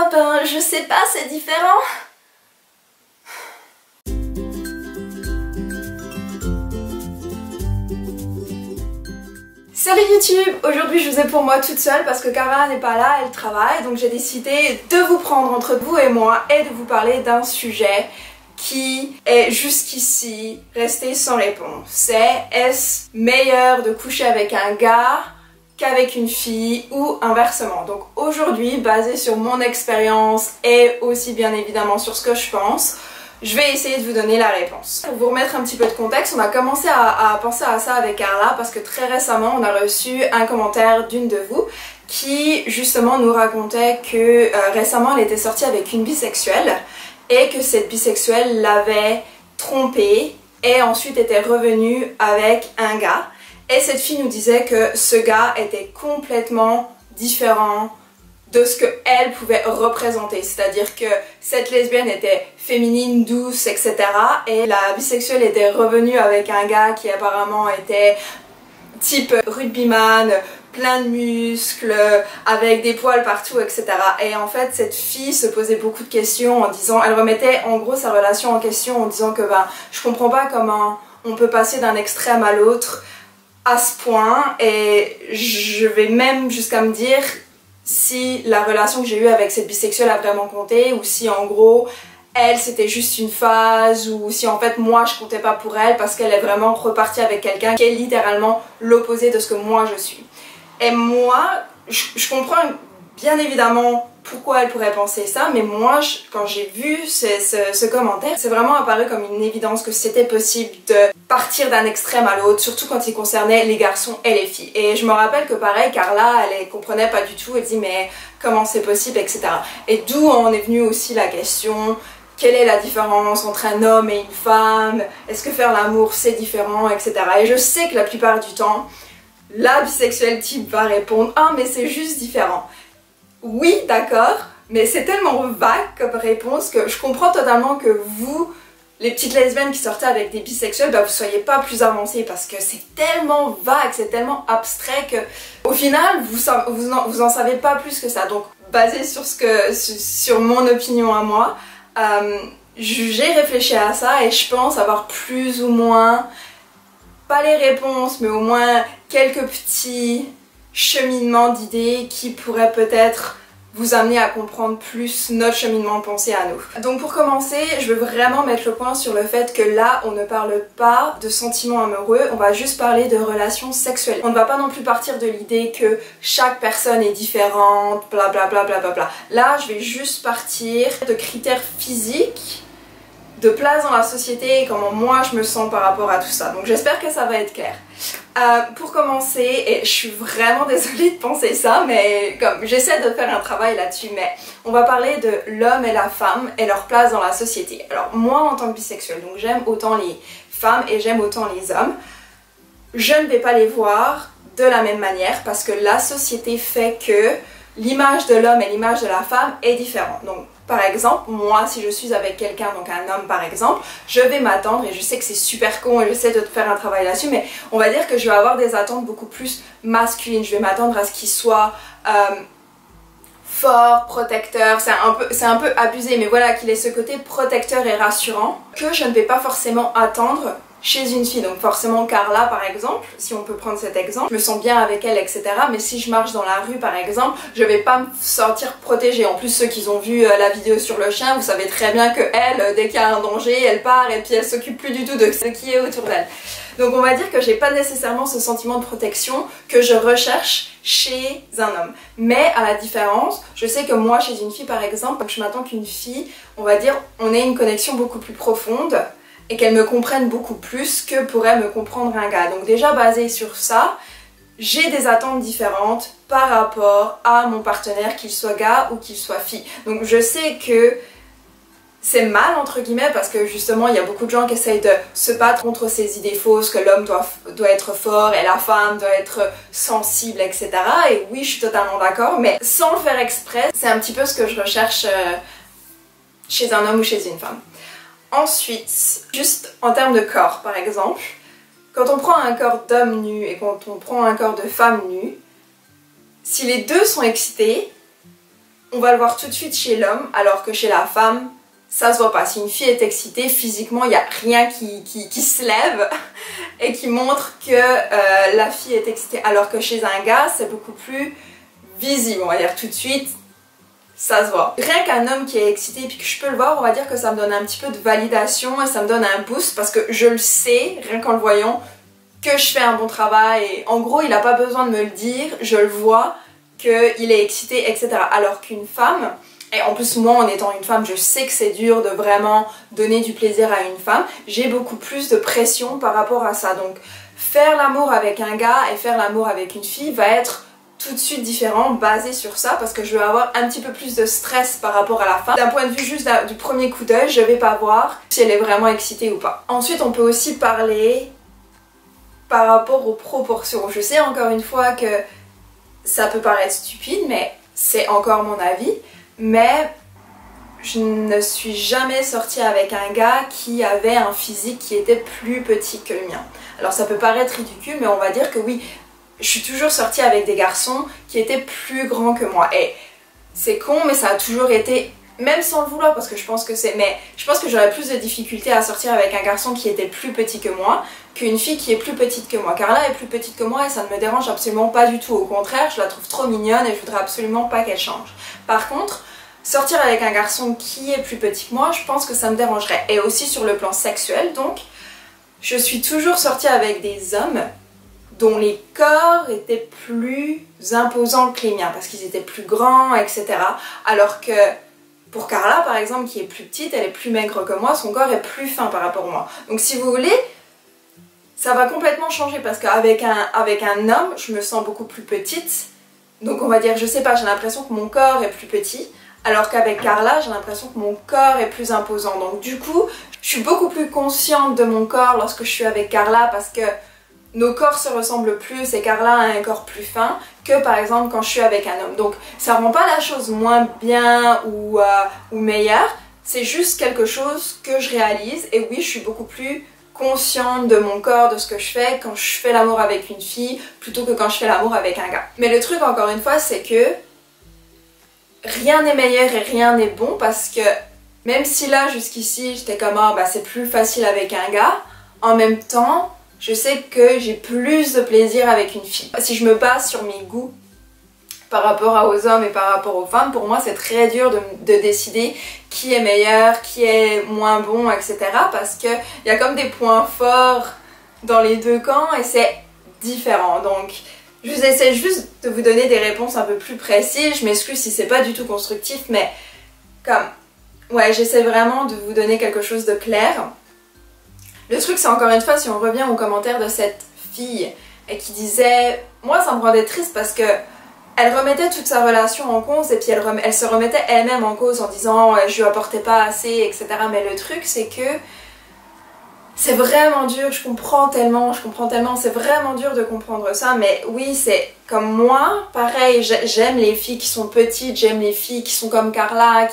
ben je sais pas, c'est différent. Salut YouTube! Aujourd'hui je vous ai pour moi toute seule parce que Cara n'est pas là, elle travaille, donc j'ai décidé de vous prendre entre vous et moi et de vous parler d'un sujet qui est jusqu'ici resté sans réponse. C'est est-ce meilleur de coucher avec un gars qu'avec une fille ou inversement? Donc aujourd'hui, basé sur mon expérience et aussi bien évidemment sur ce que je pense, je vais essayer de vous donner la réponse. Pour vous remettre un petit peu de contexte, on a commencé à penser à ça avec Carla parce que très récemment on a reçu un commentaire d'une de vous qui justement nous racontait que récemment elle était sortie avec une bisexuelle et que cette bisexuelle l'avait trompée et ensuite était revenue avec un gars. Et cette fille nous disait que ce gars était complètement différent de ce qu'elle pouvait représenter, c'est-à-dire que cette lesbienne était féminine, douce, etc. et la bisexuelle était revenue avec un gars qui apparemment était type rugbyman, plein de muscles, avec des poils partout, etc. Et en fait cette fille se posait beaucoup de questions en disant, elle remettait en gros sa relation en question en disant que je comprends pas comment on peut passer d'un extrême à l'autre à ce point, et je vais même jusqu'à me dire si la relation que j'ai eue avec cette bisexuelle a vraiment compté, ou si en gros elle c'était juste une phase, ou si en fait moi je comptais pas pour elle parce qu'elle est vraiment repartie avec quelqu'un qui est littéralement l'opposé de ce que moi je suis. Et moi je comprends bien évidemment pourquoi elle pourrait penser ça, mais moi quand j'ai vu ce commentaire, c'est vraiment apparu comme une évidence que c'était possible de partir d'un extrême à l'autre, surtout quand il concernait les garçons et les filles. Et je me rappelle que pareil, Carla, elle comprenait pas du tout, elle dit mais comment c'est possible, etc. Et d'où en est venue aussi la question, quelle est la différence entre un homme et une femme, est-ce que faire l'amour c'est différent, etc. Et je sais que la plupart du temps, la bisexuelle type va répondre ah mais c'est juste différent. Oui, d'accord, mais c'est tellement vague comme réponse que je comprends totalement que vous, les petites lesbiennes qui sortaient avec des bisexuels, vous soyez pas plus avancées parce que c'est tellement vague, c'est tellement abstrait que au final vous en savez pas plus que ça. Donc basé sur mon opinion à moi, j'ai réfléchi à ça et je pense avoir plus ou moins, pas les réponses, mais au moins quelques petits cheminement d'idées qui pourrait peut-être vous amener à comprendre plus notre cheminement de pensée à nous. Donc pour commencer, je veux vraiment mettre le point sur le fait que là, on ne parle pas de sentiments amoureux, on va juste parler de relations sexuelles. On ne va pas non plus partir de l'idée que chaque personne est différente, blablabla. Là, je vais juste partir de critères physiques, de place dans la société et comment moi je me sens par rapport à tout ça. Donc j'espère que ça va être clair. Pour commencer, et je suis vraiment désolée de penser ça, mais comme j'essaie de faire un travail là-dessus, mais on va parler de l'homme et la femme et leur place dans la société. Alors moi en tant que bisexuelle, donc j'aime autant les femmes et j'aime autant les hommes, je ne vais pas les voir de la même manière parce que la société fait que l'image de l'homme et l'image de la femme est différente. Donc par exemple, moi si je suis avec quelqu'un, donc un homme par exemple, je vais m'attendre, et je sais que c'est super con et j'essaie de faire un travail là-dessus, mais on va dire que je vais avoir des attentes beaucoup plus masculines. Je vais m'attendre à ce qu'il soit fort, protecteur, c'est un peu abusé, mais voilà, qu'il ait ce côté protecteur et rassurant que je ne vais pas forcément attendre chez une fille. Donc forcément Carla par exemple, si on peut prendre cet exemple, je me sens bien avec elle, etc. Mais si je marche dans la rue par exemple, je vais pas me sentir protégée. En plus ceux qui ont vu la vidéo sur le chien, vous savez très bien que elle, dès qu'il y a un danger, elle part et puis elle s'occupe plus du tout de ce qui est autour d'elle. Donc on va dire que j'ai pas nécessairement ce sentiment de protection que je recherche chez un homme. Mais à la différence, je sais que moi chez une fille par exemple, je m'attends qu'une fille, on va dire, on ait une connexion beaucoup plus profonde et qu'elle me comprenne beaucoup plus que pourrait me comprendre un gars. Donc déjà basé sur ça, j'ai des attentes différentes par rapport à mon partenaire, qu'il soit gars ou qu'il soit fille. Donc je sais que c'est mal entre guillemets parce que justement il y a beaucoup de gens qui essayent de se battre contre ces idées fausses que l'homme doit être fort et la femme doit être sensible, etc. Et oui, je suis totalement d'accord, mais sans le faire exprès, c'est un petit peu ce que je recherche chez un homme ou chez une femme. Ensuite, juste en termes de corps par exemple, quand on prend un corps d'homme nu et quand on prend un corps de femme nue, si les deux sont excités, on va le voir tout de suite chez l'homme, alors que chez la femme, ça se voit pas. Si une fille est excitée, physiquement, il n'y a rien qui se lève et qui montre que la fille est excitée. Alors que chez un gars, c'est beaucoup plus visible, on va dire tout de suite, ça se voit. Rien qu'un homme qui est excité et puis que je peux le voir, on va dire que ça me donne un petit peu de validation et ça me donne un boost parce que je le sais, rien qu'en le voyant, que je fais un bon travail. Et en gros, il n'a pas besoin de me le dire, je le vois qu'il est excité, etc. Alors qu'une femme... Et en plus, moi, en étant une femme, je sais que c'est dur de vraiment donner du plaisir à une femme. J'ai beaucoup plus de pression par rapport à ça. Donc, faire l'amour avec un gars et faire l'amour avec une fille va être tout de suite différent, basé sur ça, parce que je vais avoir un petit peu plus de stress par rapport à la femme. D'un point de vue juste du premier coup d'œil, je vais pas voir si elle est vraiment excitée ou pas. Ensuite, on peut aussi parler par rapport aux proportions. Je sais encore une fois que ça peut paraître stupide, mais c'est encore mon avis. Mais je ne suis jamais sortie avec un gars qui avait un physique qui était plus petit que le mien. Alors ça peut paraître ridicule, mais on va dire que oui, je suis toujours sortie avec des garçons qui étaient plus grands que moi. Et c'est con, mais ça a toujours été, même sans le vouloir, parce que je pense que c'est... Mais je pense que j'aurais plus de difficultés à sortir avec un garçon qui était plus petit que moi qu'une fille qui est plus petite que moi. Carla est plus petite que moi et ça ne me dérange absolument pas du tout. Au contraire, je la trouve trop mignonne et je voudrais absolument pas qu'elle change. Par contre, sortir avec un garçon qui est plus petit que moi, je pense que ça me dérangerait. Et aussi sur le plan sexuel, donc, je suis toujours sortie avec des hommes dont les corps étaient plus imposants que les miens, parce qu'ils étaient plus grands, etc. Alors que pour Carla, par exemple, qui est plus petite, elle est plus maigre que moi, son corps est plus fin par rapport à moi. Donc si vous voulez, ça va complètement changer, parce qu'avec un homme, je me sens beaucoup plus petite. Donc on va dire, je sais pas, j'ai l'impression que mon corps est plus petit. Alors qu'avec Carla, j'ai l'impression que mon corps est plus imposant. Donc du coup, je suis beaucoup plus consciente de mon corps lorsque je suis avec Carla parce que nos corps se ressemblent plus et Carla a un corps plus fin que par exemple quand je suis avec un homme. Donc ça rend pas la chose moins bien ou meilleure, c'est juste quelque chose que je réalise. Et oui, je suis beaucoup plus consciente de mon corps, de ce que je fais quand je fais l'amour avec une fille plutôt que quand je fais l'amour avec un gars. Mais le truc encore une fois, c'est que rien n'est meilleur et rien n'est bon, parce que même si là jusqu'ici j'étais comme ah bah c'est plus facile avec un gars, en même temps je sais que j'ai plus de plaisir avec une fille. Si je me base sur mes goûts par rapport aux hommes et par rapport aux femmes, pour moi c'est très dur de décider qui est meilleur, qui est moins bon, etc. Parce qu'il y a comme des points forts dans les deux camps et c'est différent. Donc je vous essaie juste de vous donner des réponses un peu plus précises. Je m'excuse si c'est pas du tout constructif, mais comme... Ouais, j'essaie vraiment de vous donner quelque chose de clair. Le truc, c'est encore une fois, si on revient au commentaire de cette fille et qui disait... Moi, ça me rendait triste parce que elle remettait toute sa relation en cause et puis elle se remettait elle-même en cause en disant « je lui apportais pas assez, etc. » Mais le truc, c'est que... C'est vraiment dur, je comprends tellement, c'est vraiment dur de comprendre ça, mais oui, c'est comme moi, pareil, j'aime les filles qui sont petites, j'aime les filles qui sont comme Carla,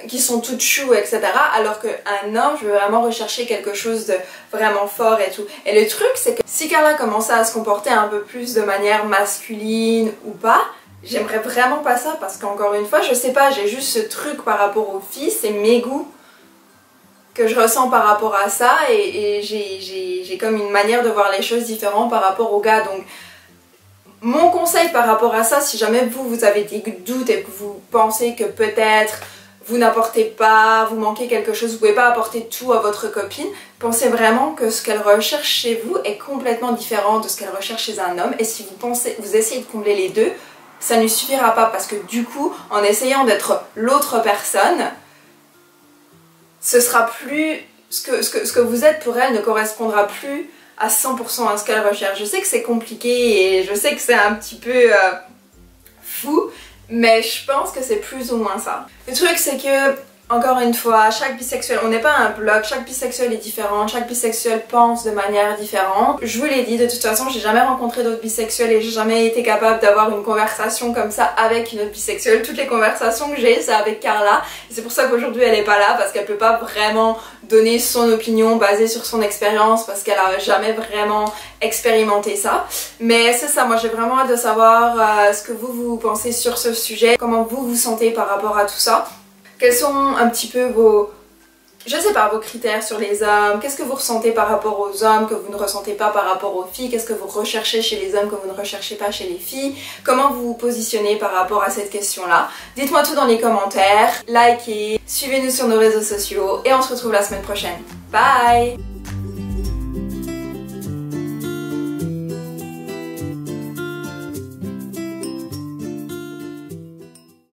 qui sont toutes choues, etc. Alors qu'un homme, je veux vraiment rechercher quelque chose de vraiment fort et tout. Et le truc, c'est que si Carla commençait à se comporter un peu plus de manière masculine ou pas, j'aimerais vraiment pas ça, parce qu'encore une fois, je sais pas, j'ai juste ce truc par rapport aux filles, c'est mes goûts que je ressens par rapport à ça et j'ai comme une manière de voir les choses différentes par rapport aux gars. Donc mon conseil par rapport à ça, si jamais vous avez des doutes et que vous pensez que peut-être vous n'apportez pas, vous manquez quelque chose, vous pouvez pas apporter tout à votre copine, pensez vraiment que ce qu'elle recherche chez vous est complètement différent de ce qu'elle recherche chez un homme. Et si vous essayez de combler les deux, ça ne suffira pas, parce que du coup, en essayant d'être l'autre personne, ce sera plus... Ce que vous êtes pour elle ne correspondra plus à 100% à ce qu'elle recherche. Je sais que c'est compliqué et je sais que c'est un petit peu fou, mais je pense que c'est plus ou moins ça. Le truc, c'est que Encore une fois, chaque bisexuel, on n'est pas un blog, chaque bisexuel est différent, chaque bisexuel pense de manière différente. Je vous l'ai dit, de toute façon, j'ai jamais rencontré d'autres bisexuels et j'ai jamais été capable d'avoir une conversation comme ça avec une autre bisexuelle. Toutes les conversations que j'ai, c'est avec Carla. Et c'est pour ça qu'aujourd'hui, elle est pas là, parce qu'elle peut pas vraiment donner son opinion basée sur son expérience, parce qu'elle a jamais vraiment expérimenté ça. Mais c'est ça, moi j'ai vraiment hâte de savoir ce que vous pensez sur ce sujet, comment vous vous sentez par rapport à tout ça. Quels sont un petit peu vos, je sais pas, vos critères sur les hommes? Qu'est-ce que vous ressentez par rapport aux hommes que vous ne ressentez pas par rapport aux filles? Qu'est-ce que vous recherchez chez les hommes que vous ne recherchez pas chez les filles? Comment vous vous positionnez par rapport à cette question-là? Dites-moi tout dans les commentaires, likez, suivez-nous sur nos réseaux sociaux et on se retrouve la semaine prochaine. Bye!